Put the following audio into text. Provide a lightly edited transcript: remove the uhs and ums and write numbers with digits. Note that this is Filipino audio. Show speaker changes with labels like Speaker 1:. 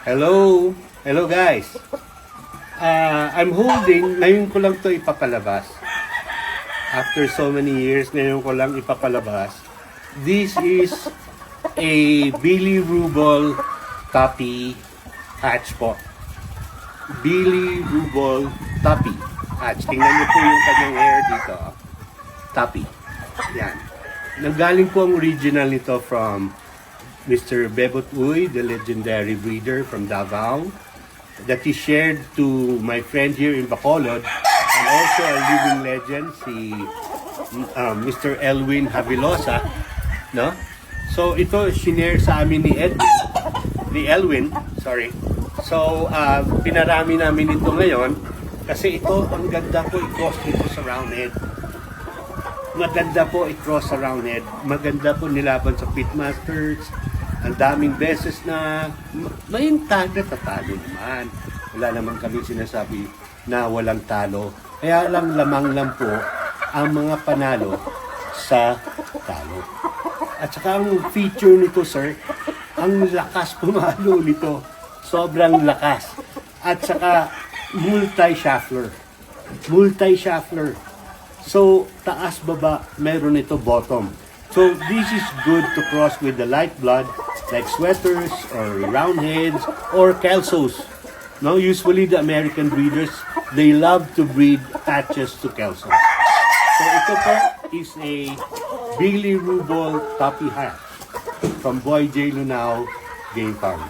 Speaker 1: Hello! Hello guys! I'm holding, ngayon ko lang to ipapalabas. After so many years, ngayon ko lang ipapalabas. This is a Billy Rubol Tuppy hatch po. Billy Rubol Tuppy hatch. Tingnan niyo po yung kanyang hair dito. Tuppy. Yan. Nanggaling po ang original nito from Mr. Bebot Uy, the legendary breeder from Davao, that he shared to my friend here in Bacolod, and also a living legend, si Mr. Elwin Havilosa, no? So ito shinare sa amin ni Elwin, sorry. So pinarami namin ito ngayon kasi ito ang ganda po i-cross nito sa round head. Maganda po i-cross sa round head. Maganda po nilaban sa Pitmasters. Ang daming beses na may tatalo naman. Wala naman kami sinasabi na walang talo. Kaya lang lamang lang po ang mga panalo sa talo. At saka ang feature nito, sir, ang lakas pumalo nito. Sobrang lakas. At saka multi-shuffler. Multi-shuffler. So, taas baba, meron ito bottom. So, this is good to cross with the light blood, like sweaters, or roundheads, or kelsos. No, usually the American breeders, they love to breed patches to kelsos. So, ito po is a Billy Rubol Tuppy hatch from Boy J. Lunao Game Farm.